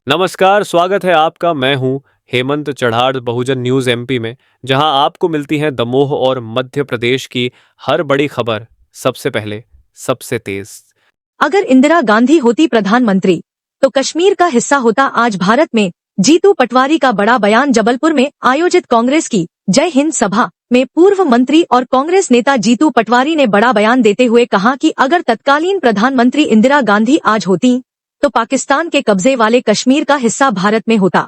नमस्कार, स्वागत है आपका। मैं हूं हेमंत चढ़ाड़ बहुजन न्यूज़ एमपी में, जहां आपको मिलती हैं दमोह और मध्य प्रदेश की हर बड़ी खबर सबसे पहले, सबसे तेज। अगर इंदिरा गांधी होती प्रधानमंत्री तो कश्मीर का हिस्सा होता आज भारत में। जीतू पटवारी का बड़ा बयान। जबलपुर में आयोजित कांग्रेस की जय हिंद सभा में पूर्व मंत्री और कांग्रेस नेता जीतू पटवारी ने बड़ा बयान देते हुए कहा कि अगर तत्कालीन प्रधानमंत्री इंदिरा गांधी आज होती तो पाकिस्तान के कब्जे वाले कश्मीर का हिस्सा भारत में होता।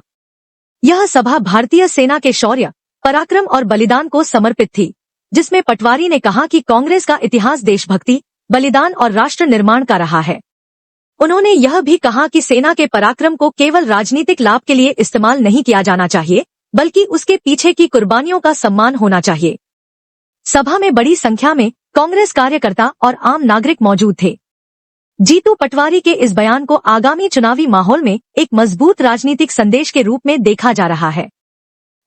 यह सभा भारतीय सेना के शौर्य, पराक्रम और बलिदान को समर्पित थी, जिसमें पटवारी ने कहा कि कांग्रेस का इतिहास देशभक्ति, बलिदान और राष्ट्र निर्माण का रहा है। उन्होंने यह भी कहा कि सेना के पराक्रम को केवल राजनीतिक लाभ के लिए इस्तेमाल नहीं किया जाना चाहिए, बल्कि उसके पीछे की कुर्बानियों का सम्मान होना चाहिए। सभा में बड़ी संख्या में कांग्रेस कार्यकर्ता और आम नागरिक मौजूद थे। जीतू पटवारी के इस बयान को आगामी चुनावी माहौल में एक मजबूत राजनीतिक संदेश के रूप में देखा जा रहा है।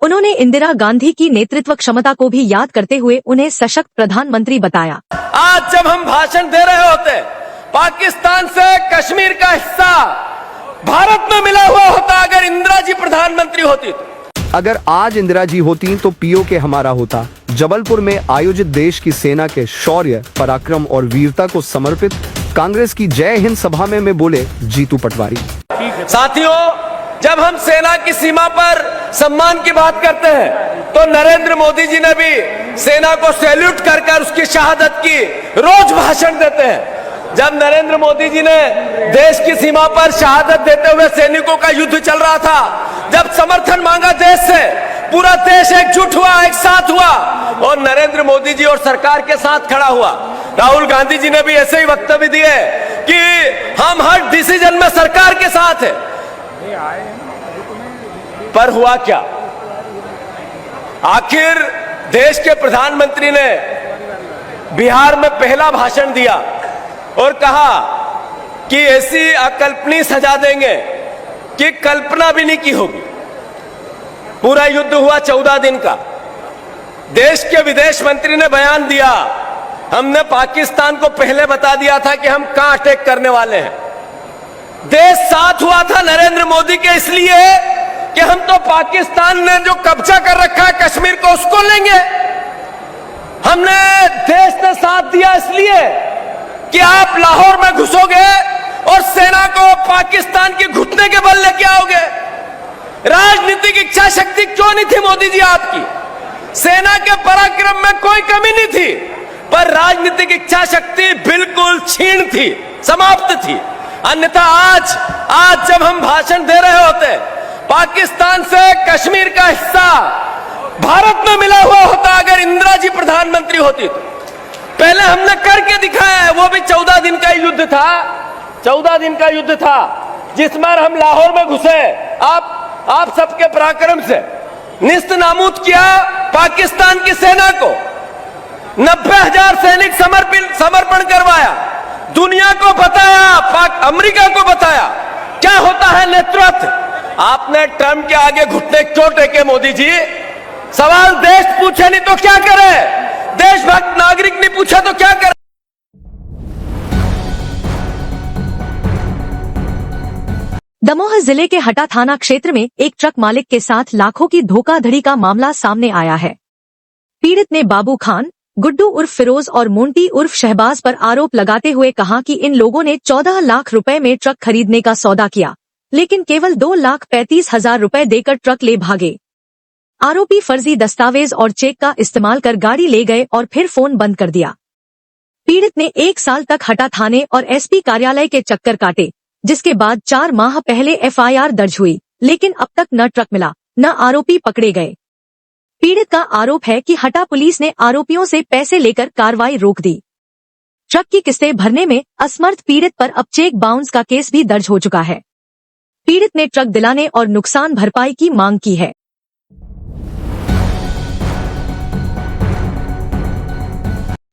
उन्होंने इंदिरा गांधी की नेतृत्व क्षमता को भी याद करते हुए उन्हें सशक्त प्रधानमंत्री बताया। आज जब हम भाषण दे रहे होते, पाकिस्तान से कश्मीर का हिस्सा भारत में मिला हुआ होता अगर इंदिरा जी प्रधानमंत्री होती तो। अगर आज इंदिरा जी होती तो पीओके हमारा होता। जबलपुर में आयोजित देश की सेना के शौर्य, पराक्रम और वीरता को समर्पित कांग्रेस की जय हिंद सभा में बोले जीतू पटवारी। साथियों, जब हम सेना की सीमा पर सम्मान की बात करते हैं तो नरेंद्र मोदी जी ने भी सेना को सैल्यूट कर उसकी शहादत की रोज भाषण देते हैं। जब नरेंद्र मोदी जी ने देश की सीमा पर शहादत देते हुए सैनिकों का युद्ध चल रहा था, जब समर्थन मांगा देश से, पूरा देश एकजुट हुआ, एक साथ हुआ और नरेंद्र मोदी जी और सरकार के साथ खड़ा हुआ। राहुल गांधी जी ने भी ऐसे ही वक्तव्य दिए कि हम हर डिसीजन में सरकार के साथ है। पर हुआ क्या? आखिर देश के प्रधानमंत्री ने बिहार में पहला भाषण दिया और कहा कि ऐसी अकल्पनीय सजा देंगे कि कल्पना भी नहीं की होगी। पूरा युद्ध हुआ 14 दिन का। देश के विदेश मंत्री ने बयान दिया, हमने पाकिस्तान को पहले बता दिया था कि हम कहां अटैक करने वाले हैं। देश साथ हुआ था नरेंद्र मोदी के इसलिए कि हम तो पाकिस्तान ने जो कब्जा कर रखा है कश्मीर को उसको लेंगे। हमने देश ने साथ दिया इसलिए कि आप लाहौर में घुसोगे और सेना को पाकिस्तान के घुटने के बल लेके आओगे। राजनीतिक इच्छा शक्ति क्यों नहीं थी मोदी जी आपकी? सेना के पराक्रम में कोई कमी नहीं थी, पर राजनीतिक इच्छा शक्ति बिल्कुल क्षीण थी, समाप्त थी। अन्यथा आज जब हम भाषण दे रहे होते, पाकिस्तान से कश्मीर का हिस्सा भारत में मिला हुआ होता अगर इंदिरा जी प्रधानमंत्री होती तो। पहले हमने करके दिखाया है, वो भी 14 दिन का युद्ध था। 14 दिन का युद्ध था जिसमें हम लाहौर में घुसे, आप सबके पराक्रम से निस्त नाबूद किया पाकिस्तान की सेना को। 90,000 सैनिक समर्पण करवाया, दुनिया को बताया, अमेरिका को बताया क्या होता है नेतृत्व। आपने ट्रंप के आगे घुटने क्यों टेके मोदी जी? सवाल देश पूछे नहीं तो क्या करे? देशभक्त नागरिक नहीं पूछा तो क्या करे? दमोह जिले के हटा थाना क्षेत्र में एक ट्रक मालिक के साथ लाखों की धोखाधड़ी का मामला सामने आया है। पीड़ित ने बाबू खान, गुड्डू उर्फ फिरोज और मोंटी उर्फ शहबाज पर आरोप लगाते हुए कहा कि इन लोगों ने 14 लाख रुपए में ट्रक खरीदने का सौदा किया, लेकिन केवल 2,35,000 रुपए देकर ट्रक ले भागे। आरोपी फर्जी दस्तावेज और चेक का इस्तेमाल कर गाड़ी ले गए और फिर फोन बंद कर दिया। पीड़ित ने 1 साल तक हटा थाने और एसपी कार्यालय के चक्कर काटे, जिसके बाद 4 माह पहले एफआईआर दर्ज हुई, लेकिन अब तक न ट्रक मिला न आरोपी पकड़े गए। पीड़ित का आरोप है कि हटा पुलिस ने आरोपियों से पैसे लेकर कार्रवाई रोक दी। ट्रक की किस्तें भरने में असमर्थ पीड़ित पर अब चेक बाउंस का केस भी दर्ज हो चुका है। पीड़ित ने ट्रक दिलाने और नुकसान भरपाई की मांग की है।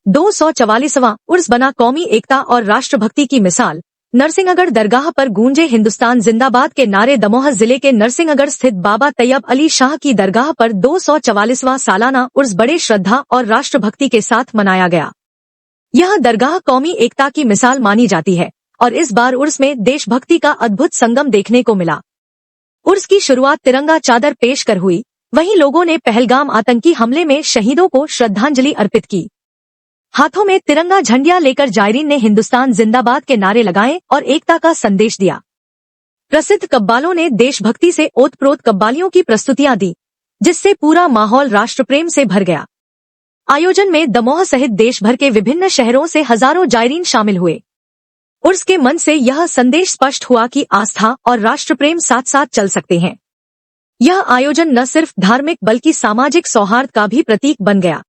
244वां उर्स बना कौमी एकता और राष्ट्रभक्ति की मिसाल। नरसिंहगढ़ दरगाह पर गूंजे हिंदुस्तान जिंदाबाद के नारे। दमोह जिले के नरसिंहगढ़ स्थित बाबा तैयब अली शाह की दरगाह पर 244वां सालाना उर्स बड़े श्रद्धा और राष्ट्रभक्ति के साथ मनाया गया। यह दरगाह कौमी एकता की मिसाल मानी जाती है और इस बार उर्स में देशभक्ति का अद्भुत संगम देखने को मिला। उर्स की शुरुआत तिरंगा चादर पेश कर हुई। वहीं लोगों ने पहलगाम आतंकी हमले में शहीदों को श्रद्धांजलि अर्पित की। हाथों में तिरंगा झंडियां लेकर जायरीन ने हिंदुस्तान जिंदाबाद के नारे लगाए और एकता का संदेश दिया। प्रसिद्ध कव्वालों ने देशभक्ति से ओतप्रोत कव्वालियों की प्रस्तुतियां दी, जिससे पूरा माहौल राष्ट्रप्रेम से भर गया। आयोजन में दमोह सहित देश भर के विभिन्न शहरों से हजारों जायरीन शामिल हुए। उर्स के मन से यह संदेश स्पष्ट हुआ कि आस्था और राष्ट्रप्रेम साथ साथ चल सकते हैं। यह आयोजन न सिर्फ धार्मिक बल्कि सामाजिक सौहार्द का भी प्रतीक बन गया।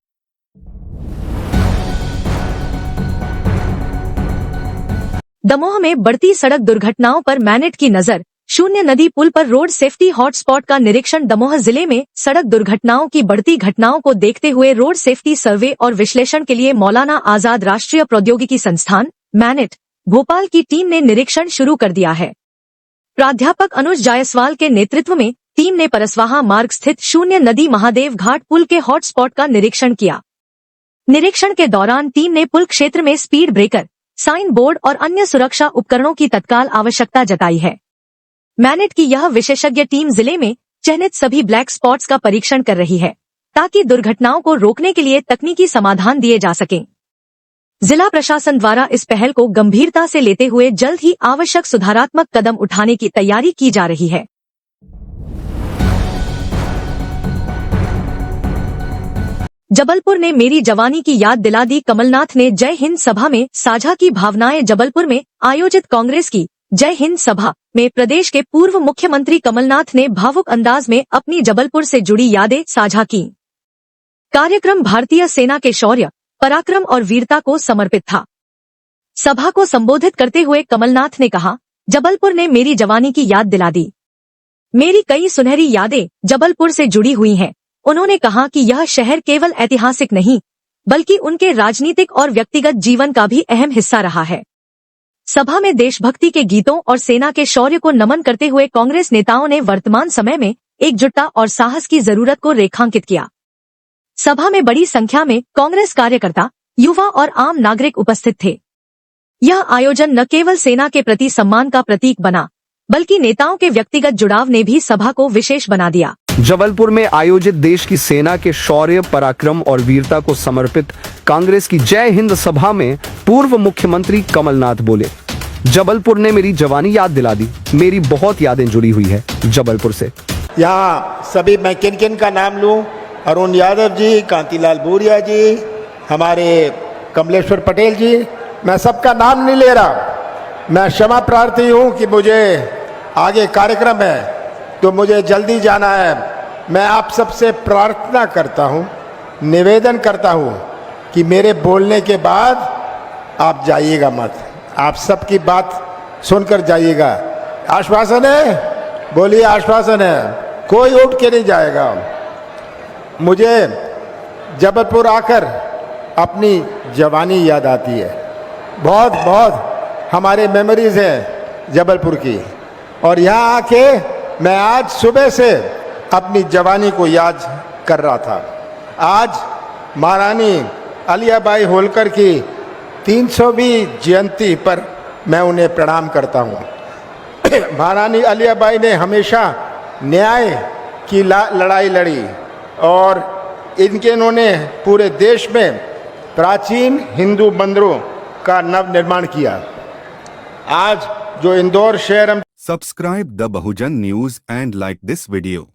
दमोह में बढ़ती सड़क दुर्घटनाओं पर मैनेट की नजर। शून्य नदी पुल पर रोड सेफ्टी हॉटस्पॉट का निरीक्षण। दमोह जिले में सड़क दुर्घटनाओं की बढ़ती घटनाओं को देखते हुए रोड सेफ्टी सर्वे और विश्लेषण के लिए मौलाना आजाद राष्ट्रीय प्रौद्योगिकी संस्थान मैनेट भोपाल की टीम ने निरीक्षण शुरू कर दिया है। प्राध्यापक अनुज जायसवाल के नेतृत्व में टीम ने परसवाहा मार्ग स्थित शून्य नदी महादेव घाट पुल के हॉटस्पॉट का निरीक्षण किया। निरीक्षण के दौरान टीम ने पुल क्षेत्र में स्पीड ब्रेकर, साइन बोर्ड और अन्य सुरक्षा उपकरणों की तत्काल आवश्यकता जताई है। मैनेट की यह विशेषज्ञ टीम जिले में चिन्हित सभी ब्लैक स्पॉट्स का परीक्षण कर रही है, ताकि दुर्घटनाओं को रोकने के लिए तकनीकी समाधान दिए जा सकें। जिला प्रशासन द्वारा इस पहल को गंभीरता से लेते हुए जल्द ही आवश्यक सुधारात्मक कदम उठाने की तैयारी की जा रही है। जबलपुर ने मेरी जवानी की याद दिला दी। कमलनाथ ने जय हिंद सभा में साझा की भावनाएं। जबलपुर में आयोजित कांग्रेस की जय हिंद सभा में प्रदेश के पूर्व मुख्यमंत्री कमलनाथ ने भावुक अंदाज में अपनी जबलपुर से जुड़ी यादें साझा की। कार्यक्रम भारतीय सेना के शौर्य, पराक्रम और वीरता को समर्पित था। सभा को संबोधित करते हुए कमलनाथ ने कहा, जबलपुर ने मेरी जवानी की याद दिला दी। मेरी कई सुनहरी यादें जबलपुर से जुड़ी हुई हैं। उन्होंने कहा कि यह शहर केवल ऐतिहासिक नहीं, बल्कि उनके राजनीतिक और व्यक्तिगत जीवन का भी अहम हिस्सा रहा है। सभा में देशभक्ति के गीतों और सेना के शौर्य को नमन करते हुए कांग्रेस नेताओं ने वर्तमान समय में एकजुटता और साहस की जरूरत को रेखांकित किया। सभा में बड़ी संख्या में कांग्रेस कार्यकर्ता, युवा और आम नागरिक उपस्थित थे। यह आयोजन न केवल सेना के प्रति सम्मान का प्रतीक बना, बल्कि नेताओं के व्यक्तिगत जुड़ाव ने भी सभा को विशेष बना दिया। जबलपुर में आयोजित देश की सेना के शौर्य, पराक्रम और वीरता को समर्पित कांग्रेस की जय हिंद सभा में पूर्व मुख्यमंत्री कमलनाथ बोले, जबलपुर ने मेरी जवानी याद दिला दी। मेरी बहुत यादें जुड़ी हुई है जबलपुर से। यहाँ सभी मैं किन किन का नाम लूँ? अरुण यादव जी, कांतिलाल भूरिया जी, हमारे कमलेश्वर पटेल जी, मैं सबका नाम नहीं ले रहा। मैं क्षमा प्रार्थी हूँ कि मुझे आगे कार्यक्रम है तो मुझे जल्दी जाना है। मैं आप सबसे प्रार्थना करता हूँ, निवेदन करता हूँ कि मेरे बोलने के बाद आप जाइएगा मत। आप सबकी बात सुनकर जाइएगा। आश्वासन है? बोलिए आश्वासन है। कोई उठ के नहीं जाएगा। मुझे जबलपुर आकर अपनी जवानी याद आती है। बहुत बहुत हमारे मेमोरीज हैं जबलपुर की, और यहाँ आके मैं आज सुबह से अपनी जवानी को याद कर रहा था। आज महारानी अलियाबाई होलकर की 300वीं जयंती पर मैं उन्हें प्रणाम करता हूँ। महारानी अलियाबाई ने हमेशा न्याय की लड़ाई लड़ी और इन्होंने पूरे देश में प्राचीन हिंदू मंदिरों का नव निर्माण किया। आज जो इंदौर शहर Subscribe the Bahujan News and like this video.